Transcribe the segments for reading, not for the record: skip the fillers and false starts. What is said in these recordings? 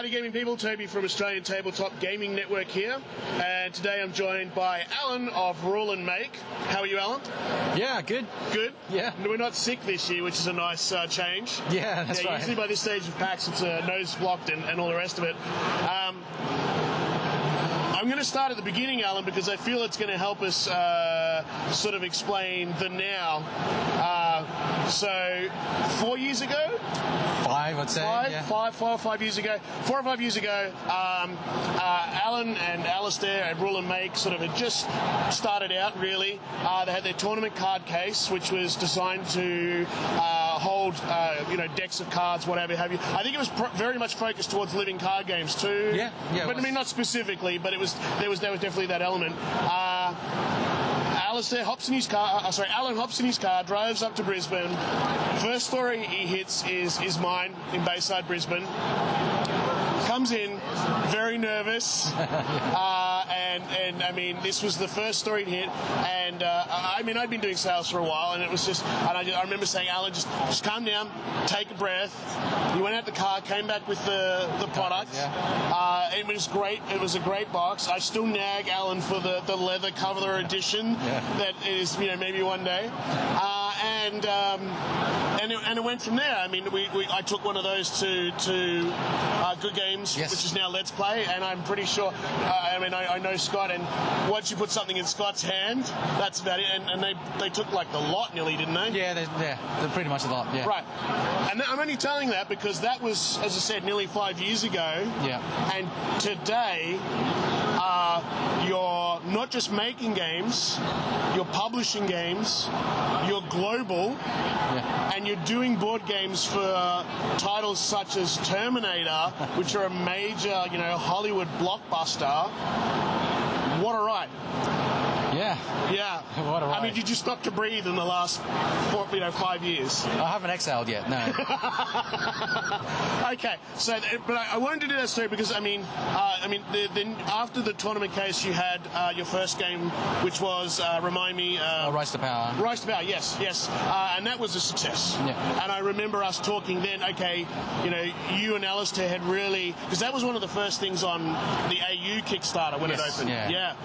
Howdy gaming people, Toby from Australian Tabletop Gaming Network here, and today I'm joined by Allen of Rule and Make. How are you, Allen? Yeah, good. Good? Yeah. We're not sick this year, which is a nice change. Yeah, that's right. Usually by this stage of PAX it's nose blocked and all the rest of it. I'm going to start at the beginning, Allen, because I feel it's going to help us sort of explain the now. So 4 years ago? 5, I'd say. 4 or 5 years ago. 4 or 5 years ago, Allen and Alistair at Rule and Make sort of had just started out, really. They had their tournament card case, which was designed to hold, decks of cards, whatever have you. I think it was very much focused towards living card games too. Yeah. But I mean, not specifically, but there was definitely that element. Allen hops in his car, drives up to Brisbane. First story he hits is mine in Bayside, Brisbane. Comes in very nervous, and I mean, this was the first story he'd hit, and I mean, I'd been doing sales for a while, and it was just, and I remember saying, Allen, just calm down, take a breath. He went out the car, came back with the product. It was great. It was a great box. I still nag Allen for the leather cover edition that is, maybe one day. And it went from there. I mean, I took one of those to Good Games, which is now Let's Play, and I'm pretty sure. I know Scott, and once you put something in Scott's hand, that's about it. And they took like the lot nearly, didn't they? Yeah, they're pretty much the lot. Yeah. Right. And I'm only telling that because that was, as I said, nearly 5 years ago. Yeah. And today, you're not just making games, you're publishing games, you're global, and you're doing board games for titles such as Terminator, which are a major, Hollywood blockbuster. What a ride. Yeah. What a ride. I mean, did you stop to breathe in the last 5 years? I haven't exhaled yet, no. Okay, so, but I wanted to do that story because, then after the tournament case, you had your first game, which was, remind me... Rise to Power. Rise to Power, yes. And that was a success. Yeah. And I remember us talking then, okay, you and Alistair had really... Because that was one of the first things on the AU Kickstarter when it opened. Yeah.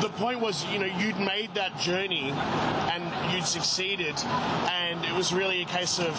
The point was, you'd made that journey and you'd succeeded, and it was really a case of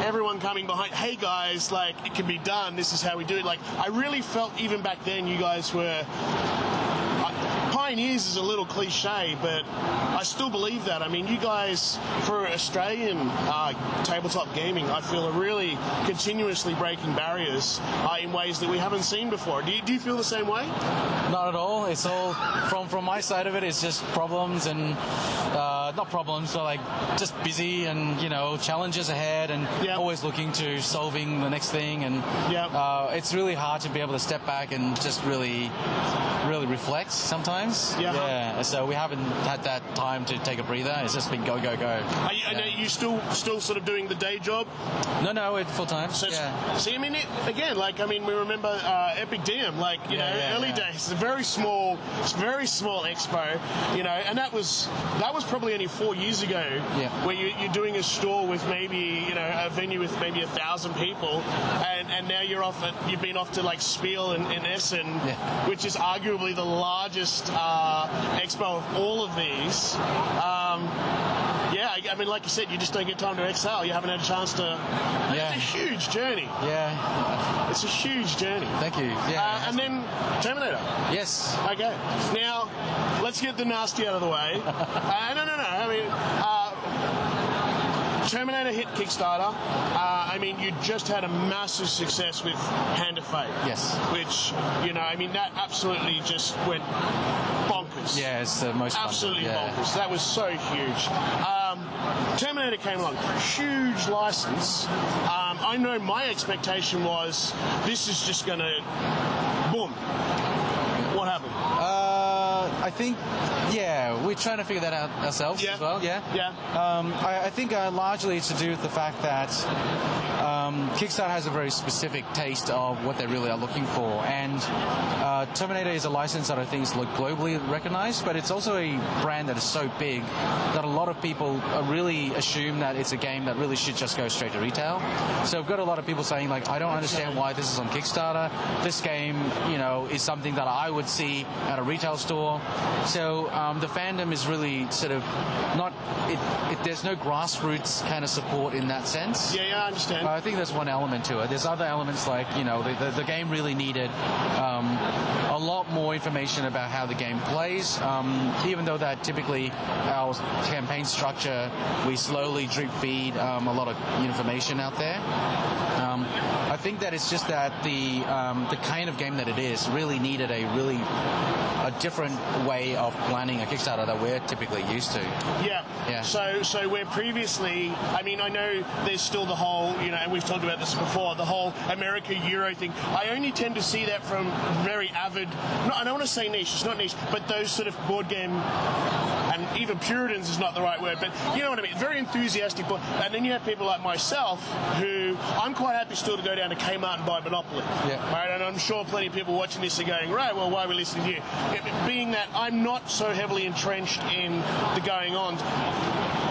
everyone coming behind, hey guys, like, it can be done, this is how we do it. Like, I really felt even back then you guys were pioneers is a little cliche, but I still believe that. I mean, you guys, for Australian tabletop gaming, I feel are really continuously breaking barriers in ways that we haven't seen before. Do you feel the same way? Not at all. It's all, from my side of it, it's just problems and, not problems, but like just busy and, challenges ahead and always looking to solving the next thing. And it's really hard to be able to step back and just really reflect sometimes. Yeah. So we haven't had that time to take a breather. It's just been go. Are you still sort of doing the day job? No, it's full time. So see, I mean, we remember Epic DM, early days. It's a very small expo, and that was probably only 4 years ago. Yeah. Where you're doing a store with maybe a venue with maybe 1,000 people, and now you've been off to like Spiel in Essen, which is arguably the largest expo of all of these. Like you said, you just don't get time to exhale. You haven't had a chance to. It's a huge journey. Yeah. It's a huge journey. Thank you. Yeah. And then Terminator. Yes. Okay. Now, let's get the nasty out of the way. No. Terminator hit Kickstarter. You just had a massive success with Hand of Fate. Yes. Which, that absolutely just went bonkers. Yeah, it's the most absolutely bonkers. That was so huge. Terminator came along, huge license. I know my expectation was this is just going to, boom. What happened? I think, we're trying to figure that out ourselves as well. Yeah. I think largely it's to do with the fact that Kickstarter has a very specific taste of what they really are looking for, and Terminator is a license that I think is globally recognized, but it's also a brand that is so big that a lot of people really assume that it's a game that really should just go straight to retail. So I've got a lot of people saying, like, I don't understand why this is on Kickstarter. This game, is something that I would see at a retail store. So the fandom is really sort of not, there's no grassroots kind of support in that sense. Yeah, I understand. I think there's one element to it. There's other elements like, the game really needed a lot more information about how the game plays, even though that typically our campaign structure, we slowly drip feed a lot of information out there. I think that it's just that the kind of game that it is really needed a different way of planning a Kickstarter that we're typically used to. Yeah. So where previously, I mean, I know there's still the whole, and we've talked about this before, the whole America Euro thing. I only tend to see that from very avid, I don't want to say niche, it's not niche, but those sort of board game, and even Puritans is not the right word, but you know what I mean, very enthusiastic. And then you have people like myself who, I'm quite happy still to go down to Kmart and buy Monopoly. Right? And I'm sure plenty of people watching this are going, right, well, why are we listening to you? Being that I'm not so heavily entrenched in the going on.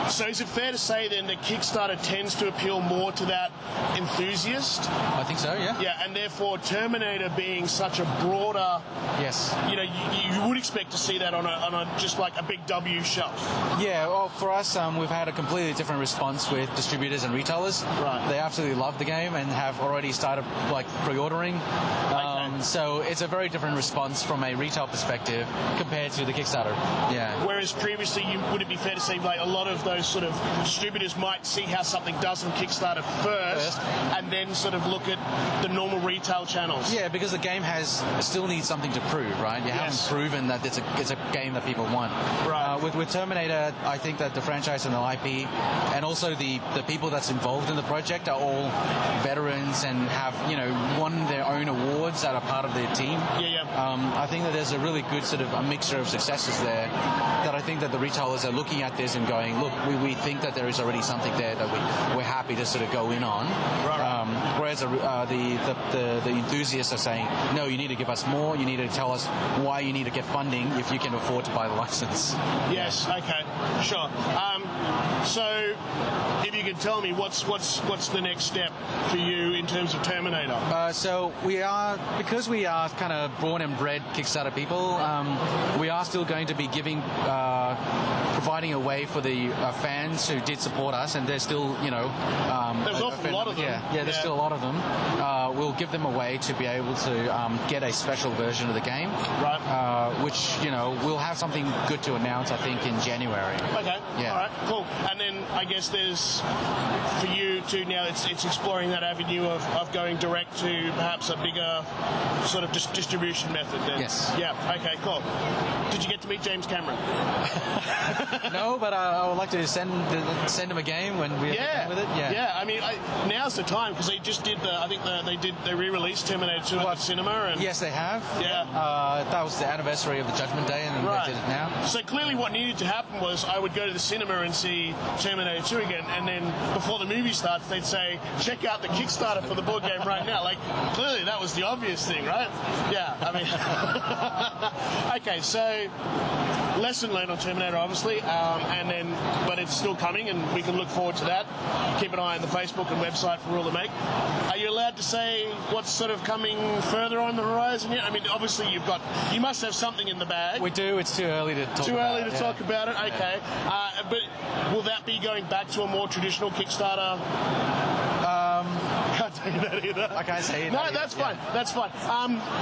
So is it fair to say then that Kickstarter tends to appeal more to that enthusiast? I think so, yeah. Yeah, and therefore Terminator being such a broader... Yes. You would expect to see that on a just like a big W shelf. Yeah, well, for us, we've had a completely different response with distributors and retailers. Right. They absolutely love the game and have already started pre-ordering. So it's a very different response from a retail perspective compared to the Kickstarter. Yeah. Whereas previously, would it be fair to say like a lot of those sort of distributors might see how something does on Kickstarter first and then sort of look at the normal retail channels? Yeah, because the game still needs something to prove, right? You haven't proven that it's a game that people want. Right. With Terminator, I think that the franchise and the IP and also the people that's involved in the project are all veterans and have, won their own awards that are part of their team. I think that there's a really good sort of a mixture of successes there that I think that the retailers are looking at this and going, look, we think that there is already something there that we're happy to sort of go in on. Whereas the enthusiasts are saying, no, you need to give us more, you need to tell us why you need to get funding if you can afford to buy the license. Yes, okay, sure. So if you could tell me what's the next step for you in terms of Terminator? So because we are kind of born and bred Kickstarter people, we are still going to be providing a way for the fans who did support us, and there's still, there's an awful lot of them. Yeah, there's still a lot of them. We'll give them a way to be able to get a special version of the game, right? Which we'll have something good to announce, I think, in January. Okay. Yeah. All right. Cool. And then I guess there's for you too now. It's exploring that avenue of going direct to perhaps a bigger sort of distribution method. Then. Yes. Yeah. Okay. Cool. Did you get to meet James Cameron? No, but I would like to send him a game when we're done with it. Yeah. I mean, now's the time because they just did they re-released Terminator 2 at the cinema. And yes, they have. Yeah. That was the anniversary of the Judgment Day, and they did it now. So clearly, what needed to happen was I would go to the cinema and see Terminator 2 again, and then before the movie starts, they'd say, check out the Kickstarter for the board game right now. Like, clearly that was the obvious thing, right? Yeah, I mean... Okay, so lesson learned on Terminator, obviously, but it's still coming, and we can look forward to that. Keep an eye on the Facebook and website for Rule to Make. Are you allowed to say what's sort of coming further on the horizon yet? I mean, obviously you must have something in the bag. We do. It's too early to talk about it. Too early to talk about it? Okay. But will that be going back to a more traditional Kickstarter? Can't tell you that either. I can't say it. No, that's fine. That's fine.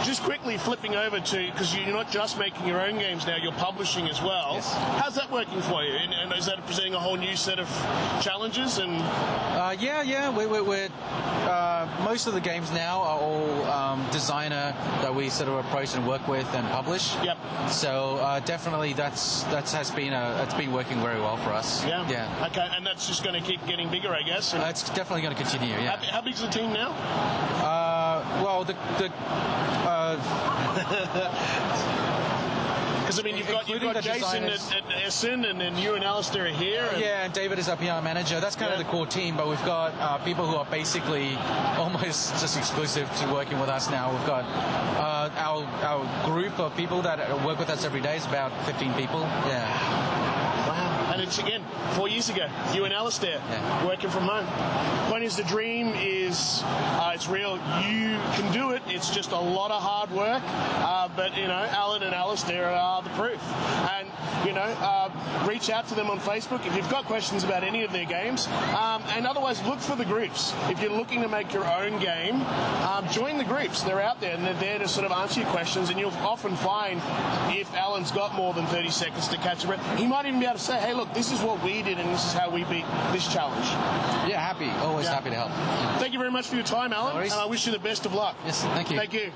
Just quickly flipping over to, because you're not just making your own games now, you're publishing as well. Yes. How's that working for you? And is that presenting a whole new set of challenges? And we're most of the games now are all designer that we sort of approach and work with and publish. Yep. So definitely it's been working very well for us. Yeah. Yeah. Okay, and that's just going to keep getting bigger, I guess. It's definitely going to continue. Yeah. How big's the team now? Because I mean, you've got Jason at Essen, and then you and Alistair are here. Yeah, and David is our PR manager. That's kind of the core team, but we've got people who are basically almost just exclusive to working with us now. We've got our group of people that work with us every day is about 15 people. Yeah. Wow. And it's, again, 4 years ago, you and Alistair working from home. Point is, the dream is, it's real. You can do it. It's just a lot of hard work. But, you know, Alan and Alistair are the proof. And, you know, reach out to them on Facebook if you've got questions about any of their games. And otherwise, look for the groups. If you're looking to make your own game, join the groups. They're out there, and they're there to sort of answer your questions. And you'll often find, if Alan's got more than 30 seconds to catch a breath, he might even be able to say, hey, look, this is what we did, and this is how we beat this challenge. Yeah, happy. Always happy to help. Thank you very much for your time, Alan. No worries. And I wish you the best of luck. Yes, thank you. Thank you.